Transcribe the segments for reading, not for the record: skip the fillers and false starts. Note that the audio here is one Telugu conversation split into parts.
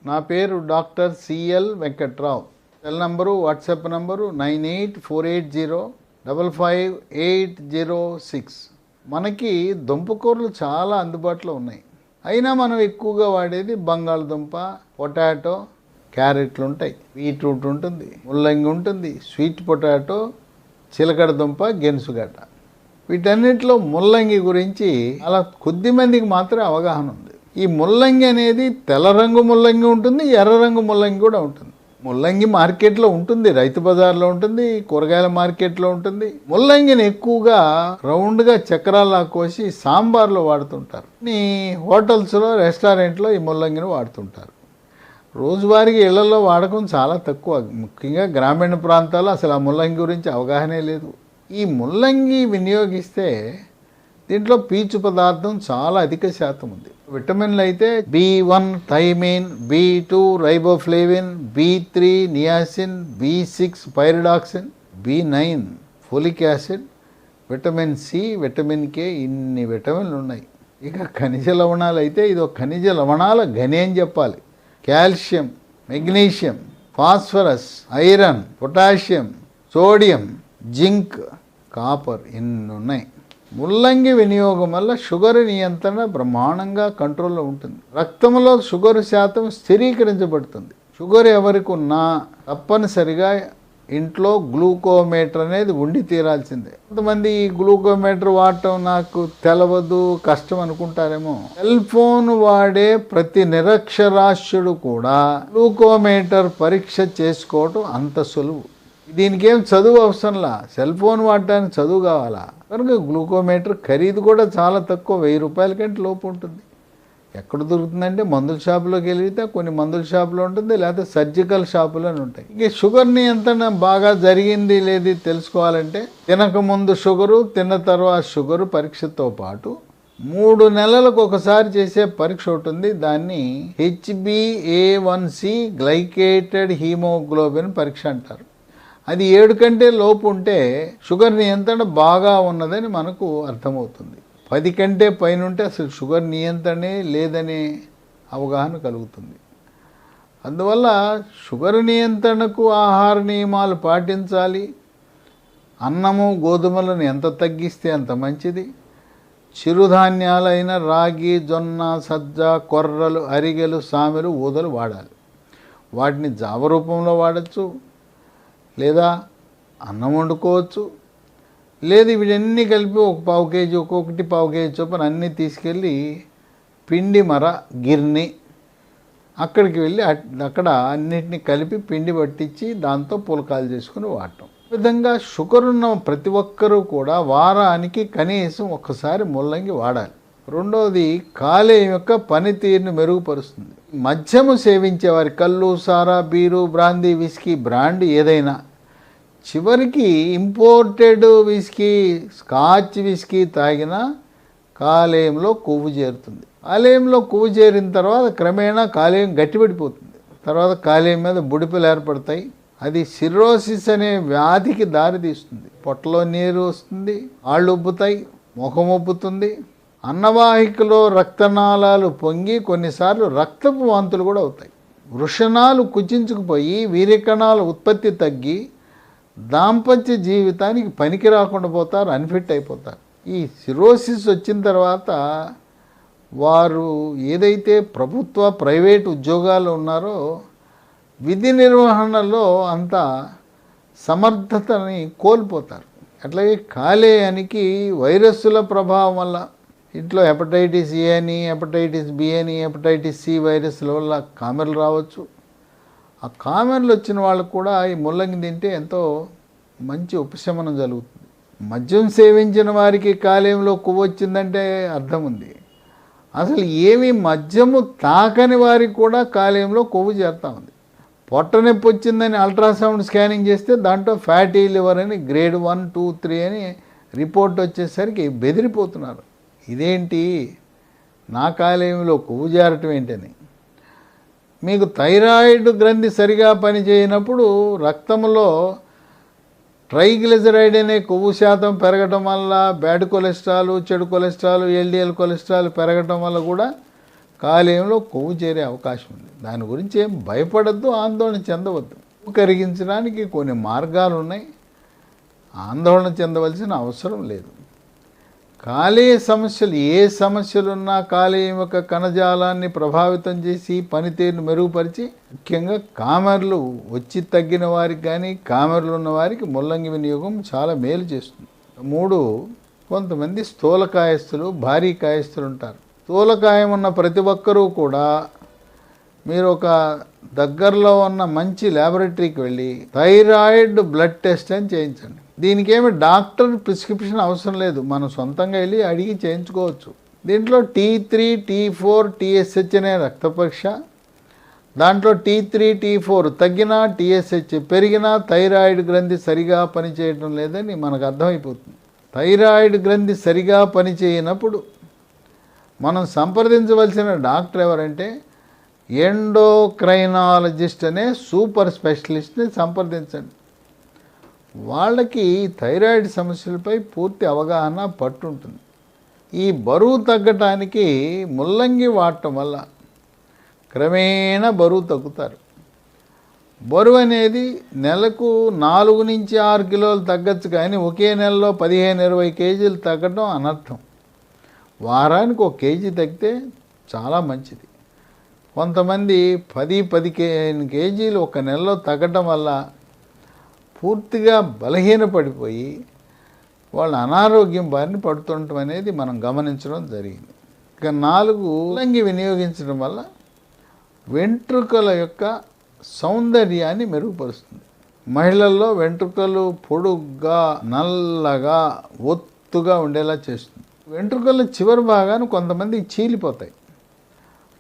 నా పేరు doctor CL Venkatrao. Cell number, WhatsApp number 9848055806. మనకి దుంపకూరలు చాలా అందుబాటులో ఉన్నాయి. అయినా మనం ఎక్కువగా వాడేది బంగాళదుంప, పొటాటో, క్యారెట్లు ఉంటాయి, బీట్రూట్ ఉంటుంది, ముల్లంగి ఉంటుంది, స్వీట్ పొటాటో, చిలకడ దుంప, గెనుసుగడ్డ. వీటన్నిటిలో ముల్లంగి గురించి అలా కొద్ది మందికి మాత్రమే అవగాహన ఉంది. ఈ ముల్లంగి అనేది తెల్ల రంగు ముల్లంగి ఉంటుంది, ఎర్ర రంగు ముల్లంగి కూడా ఉంటుంది. ముల్లంగి మార్కెట్లో ఉంటుంది, రైతు బజార్లో ఉంటుంది, కూరగాయల మార్కెట్లో ఉంటుంది. ముల్లంగిని ఎక్కువగా రౌండ్గా చక్రాల్లా కోసి సాంబార్లో వాడుతుంటారు. ఈ హోటల్స్లో, రెస్టారెంట్లో ఈ ముల్లంగిని వాడుతుంటారు. రోజువారీగా ఇళ్లలో వాడకం చాలా తక్కువ. ముఖ్యంగా గ్రామీణ ప్రాంతాల్లో అసలు ఆ ముల్లంగి గురించి అవగాహనే లేదు. ఈ ముల్లంగి వినియోగిస్తే దీంట్లో పీచు పదార్థం చాలా అధిక శాతం ఉంది. విటమిన్లు అయితే B1 thiamine, B2 riboflavin, B3 niacin, B6 pyridoxine, B9 folic acid, vitamin C, vitamin K, ఇన్ని విటమిన్లు ఉన్నాయి. ఇక ఖనిజ లవణాలు అయితే ఇది ఒక ఖనిజ లవణాల గని అని చెప్పాలి. Calcium, magnesium, phosphorus, iron, potassium, sodium, zinc, copper ఇన్ని ఉన్నాయి. ముల్లంగి వినియోగం వల్ల షుగర్ నియంత్రణ బ్రహ్మాండంగా కంట్రోల్లో ఉంటుంది. రక్తంలో షుగర్ శాతం స్థిరీకరించబడుతుంది. షుగర్ ఎవరికి ఉన్నా తప్పనిసరిగా ఇంట్లో గ్లూకోమీటర్ అనేది ఉండి తీరాల్సిందే. కొంతమంది ఈ గ్లూకోమీటర్ వాడటం నాకు తెలవదు, కష్టం అనుకుంటారేమో. సెల్ ఫోన్ వాడే ప్రతి నిరక్షరాస్యుడు కూడా గ్లూకోమీటర్ పరీక్ష చేసుకోవటం అంత సులువు. దీనికి ఏం చదువు అవసరంలా, సెల్ ఫోన్ వాడటానికి చదువు కావాలా. కనుక గ్లూకోమీటర్ ఖరీదు కూడా చాలా తక్కువ, 1000 రూపాయల కంటే లోపు ఉంటుంది. ఎక్కడ దొరుకుతుందంటే మందుల షాపులోకి వెళ్తే కొన్ని మందుల షాపులో ఉంటుంది, లేకపోతే సర్జికల్ షాపులోనే ఉంటాయి. ఇక షుగర్ నియంత్రణ బాగా జరిగింది లేదు తెలుసుకోవాలంటే తినకముందు షుగరు, తిన్న తర్వాత షుగరు పరీక్షతో పాటు 3 నెలలకు ఒకసారి చేసే పరీక్ష ఉంటుంది. దాన్ని HbA1c గ్లైకేటెడ్ హీమోగ్లోబిన్ పరీక్ష అంటారు. అది 7 కంటే లోపు ఉంటే షుగర్ నియంత్రణ బాగా ఉన్నదని మనకు అర్థమవుతుంది. 10 కంటే పైన ఉంటే అసలు షుగర్ నియంత్రణే లేదనే అవగాహన కలుగుతుంది. అందువల్ల షుగర్ నియంత్రణకు ఆహార నియమాలు పాటించాలి. అన్నము, గోధుమలను ఎంత తగ్గిస్తే అంత మంచిది. చిరుధాన్యాలైన రాగి, జొన్న, సజ్జ, కొర్రలు, అరిగెలు, సామెలు, ఊదలు వాడాలి. వాటిని జావ రూపంలో వాడచ్చు, లేదా అన్నం వండుకోవచ్చు, లేదు వీటన్నీ కలిపి ఒక 1/4 కేజీ, ఒక్కొక్కటి 1/4 కేజీ చొప్పున అన్నీ తీసుకెళ్ళి పిండి మర గిర్ని అక్కడికి వెళ్ళి అక్కడ అన్నిటిని కలిపి పిండి పట్టించి దాంతో పులకాలు చేసుకుని వాడటం. ఈ విధంగా షుగర్ ఉన్న ప్రతి ఒక్కరూ కూడా వారానికి కనీసం ఒక్కసారి ముల్లంగి వాడాలి. రెండవది కాలేయం యొక్క పనితీరును మెరుగుపరుస్తుంది. మద్యము సేవించేవారి కళ్ళు, సారా, బీరు, బ్రాందీ, విస్కీ, బ్రాండ్ ఏదైనా చివరికి ఇంపోర్టెడ్ విస్కీ, స్కాచ్ విస్కీ తాగినా కాలేయంలో కొవ్వు చేరుతుంది. కాలేయంలో కొవ్వు చేరిన తర్వాత క్రమేణా కాలేయం గట్టిపడిపోతుంది. తర్వాత కాలేయం మీద బుడిపెలు ఏర్పడతాయి. అది సిర్రోసిస్ అనే వ్యాధికి దారితీస్తుంది. పొట్టలో నీరు వస్తుంది, కాళ్ళు ఉబ్బుతాయి, ముఖం ఉబ్బుతుంది, అన్నవాహికలో రక్తనాళాలు పొంగి కొన్నిసార్లు రక్తపు వాంతులు కూడా అవుతాయి. వృషణాలు కుచించుకుపోయి వీర్యకణాల ఉత్పత్తి తగ్గి దాంపత్య జీవితానికి పనికి రాకుండా పోతారు, అన్ఫిట్ అయిపోతారు. ఈ సిరోసిస్ వచ్చిన తర్వాత వారు ఏదైతే ప్రభుత్వ, ప్రైవేటు ఉద్యోగాలు ఉన్నారో విధి నిర్వహణలో అంత సమర్థతని కోల్పోతారు. అట్లాగే కాలేయానికి వైరస్సుల ప్రభావం వల్ల ఇంట్లో హెపటైటిస్ ఏ అని, హెపటైటిస్ బి అని, హెపటైటిస్ సి వైరస్ల వల్ల కామెర్లు రావచ్చు. ఆ కామెర్లు వచ్చిన వాళ్ళకు కూడా ఈ ముల్లంగి తింటే ఎంతో మంచి ఉపశమనం జరుగుతుంది. మద్యం సేవించిన వారికి కాలేయంలో కొవ్వు వచ్చిందంటే అర్థం ఉంది. అసలు ఏమి మద్యము తాకని వారికి కూడా కాలేయంలో కొవ్వు చేరుతూ ఉంది. పొట్ట నొప్పి వచ్చిందని అల్ట్రాసౌండ్ స్కానింగ్ చేస్తే దాంట్లో ఫ్యాటీ లివర్ అని గ్రేడ్ 1, 2, 3 అని రిపోర్ట్ వచ్చేసరికి బెదిరిపోతున్నారు. ఇదేంటి, నా కాలేయంలో కొవ్వు చేరటం ఏంటని. మీకు థైరాయిడ్ గ్రంథి సరిగా పనిచేయనప్పుడు రక్తంలో ట్రైగ్లిజరైడ్ అనే కొవ్వు శాతం పెరగటం వల్ల బ్యాడ్ కొలెస్ట్రాల్, చెడు కొలెస్ట్రాల్, LDL కొలెస్ట్రాల్ పెరగటం వల్ల కూడా కాలేయంలో కొవ్వు చేరే అవకాశం ఉంది. దాని గురించి ఏం భయపడద్దు, ఆందోళన చెందవద్దు. కరిగించడానికి కొన్ని మార్గాలు ఉన్నాయి, ఆందోళన చెందవలసిన అవసరం లేదు. కాలేయ సమస్యలు, ఏ సమస్యలున్నా కాలేయం యొక్క కణజాలాన్ని ప్రభావితం చేసి పనితీరును మెరుగుపరిచి, ముఖ్యంగా కామెర్లు వచ్చి తగ్గిన వారికి కానీ కామెర్లు ఉన్న వారికి ముల్లంగి వినియోగం చాలా మేలు చేస్తుంది. 3, కొంతమంది స్థూలకాయస్తులు, భారీ కాయస్తులు ఉంటారు. స్థూలకాయం ఉన్న ప్రతి ఒక్కరూ కూడా మీరు ఒక దగ్గరలో ఉన్న మంచి ల్యాబొరేటరీకి వెళ్ళి థైరాయిడ్ బ్లడ్ టెస్ట్ అని చేయించండి. దీనికి ఏమి డాక్టర్ ప్రిస్క్రిప్షన్ అవసరం లేదు, మనం సొంతంగా వెళ్ళి అడిగి చేయించుకోవచ్చు. దీంట్లో T3, T4, TSH అనే రక్త పరీక్ష, దాంట్లో T3, T4 తగ్గినా TSH పెరిగినా థైరాయిడ్ గ్రంథి సరిగా పనిచేయడం లేదని మనకు అర్థమైపోతుంది. థైరాయిడ్ గ్రంథి సరిగా పనిచేయనప్పుడు మనం సంప్రదించవలసిన డాక్టర్ ఎవరంటే ఎండోక్రైనాలజిస్ట్ అనే సూపర్ స్పెషలిస్ట్ని సంప్రదించండి. వాళ్ళకి థైరాయిడ్ సమస్యలపై పూర్తి అవగాహన పట్టుంటుంది. ఈ బరువు తగ్గటానికి ముల్లంగి వాడటం వల్ల క్రమేణా బరువు తగ్గుతారు. బరువు అనేది నెలకు 4 నుంచి 6 కిలోలు తగ్గచ్చు, కానీ ఒకే నెలలో 15-20 కేజీలు తగ్గడం అనర్థం. వారానికి 1 కేజీ తగ్గితే చాలా మంచిది. కొంతమంది 10-15 కేజీలు ఒక నెలలో తగ్గడం వల్ల పూర్తిగా బలహీనపడిపోయి వాళ్ళ అనారోగ్యం బారిన పడుతుండటం అనేది మనం గమనించడం జరిగింది. ఇక 4, ముల్లంగి వినియోగించడం వల్ల వెంట్రుకల యొక్క సౌందర్యాన్ని మెరుగుపరుస్తుంది. మహిళల్లో వెంట్రుకలు పొడుగ్గా, నల్లగా, ఒత్తుగా ఉండేలా చేస్తుంది. వెంట్రుకల చివరి భాగాన్ని కొంతమంది చీలిపోతాయి,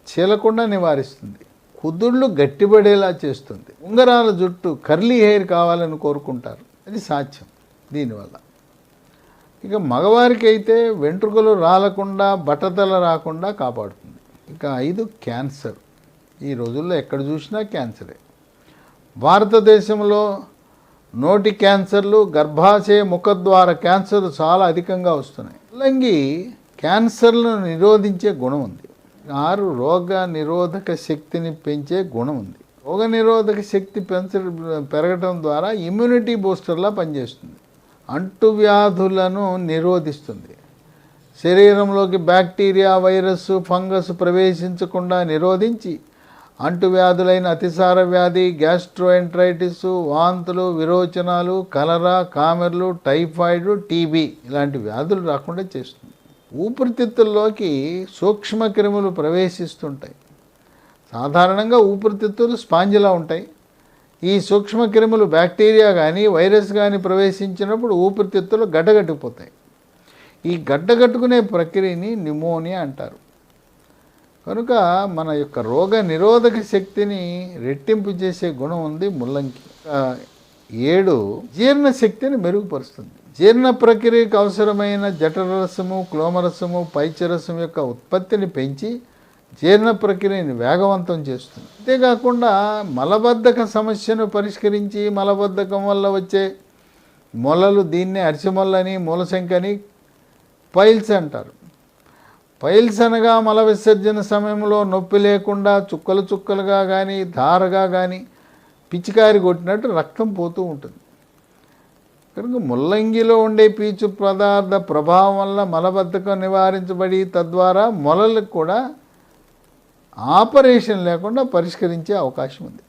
చీలకుండా నివారిస్తుంది. కుదుళ్ళు గట్టిపడేలా చేస్తుంది. ఉంగరాల జుట్టు, కర్లీ హెయిర్ కావాలని కోరుకుంటారు, అది సాధ్యం దీనివల్ల. ఇక మగవారికి అయితే వెంట్రుకలు రాలకుండా, బట్టతల రాకుండా కాపాడుతుంది. ఇక 5, క్యాన్సర్. ఈ రోజుల్లో ఎక్కడ చూసినా క్యాన్సరే. భారతదేశంలో నోటి క్యాన్సర్లు, గర్భాశయ ముఖద్వార క్యాన్సర్లు చాలా అధికంగా వస్తున్నాయి. ముల్లంగి క్యాన్సర్లను నిరోధించే గుణం ఉంది. 6, రోగ నిరోధక శక్తిని పెంచే గుణం ఉంది. రోగ నిరోధక శక్తి పెరగటం ద్వారా ఇమ్యూనిటీ బూస్టర్లా పనిచేస్తుంది. అంటువ్యాధులను నిరోధిస్తుంది. శరీరంలోకి బ్యాక్టీరియా, వైరస్, ఫంగస్ ప్రవేశించకుండా నిరోధించి అంటువ్యాధులైన అతిసార వ్యాధి, గ్యాస్ట్రోఎంట్రైటిస్, వాంతులు, విరోచనాలు, కలరా, కామెర్లు, టైఫాయిడ్, టీబీ ఇలాంటి వ్యాధులు రాకుండా చేస్తుంది. ఊపిరితిత్తుల్లోకి సూక్ష్మక్రిములు ప్రవేశిస్తుంటాయి. సాధారణంగా ఊపిరితిత్తులు స్పాంజిలా ఉంటాయి. ఈ సూక్ష్మక్రిములు బ్యాక్టీరియా కానీ వైరస్ కానీ ప్రవేశించినప్పుడు ఊపిరితిత్తులు గడ్డగట్టుకుపోతాయి. ఈ గడ్డగట్టుకునే ప్రక్రియని న్యూమోనియా అంటారు. కనుక మన యొక్క రోగ నిరోధక శక్తిని రెట్టింపు చేసే గుణం ఉంది ముల్లంగి. 7, జీర్ణశక్తిని మెరుగుపరుస్తుంది. జీర్ణ ప్రక్రియకు అవసరమైన జఠరరసము, క్లోమరసము, పైచరసం యొక్క ఉత్పత్తిని పెంచి జీర్ణ ప్రక్రియని వేగవంతం చేస్తుంది. అంతేకాకుండా మలబద్ధక సమస్యను పరిష్కరించి మలబద్ధకం వల్ల వచ్చే మొలలు, దీన్నే అరిసెమొల్లని, మూలశంకని, పైల్స్ అంటారు. పైల్స్ అనగా మల విసర్జన సమయంలో నొప్పి లేకుండా చుక్కలు చుక్కలుగా కానీ, ధారగా కానీ పిచికారి కొట్టినట్టు రక్తం పోతూ ఉంటుంది. కనుక ముల్లంగిలో ఉండే పీచు పదార్థ ప్రభావం వల్ల మలబద్ధకం నివారించబడి తద్వారా మొలలకు కూడా ఆపరేషన్ లేకుండా పరిష్కరించే అవకాశం ఉంది.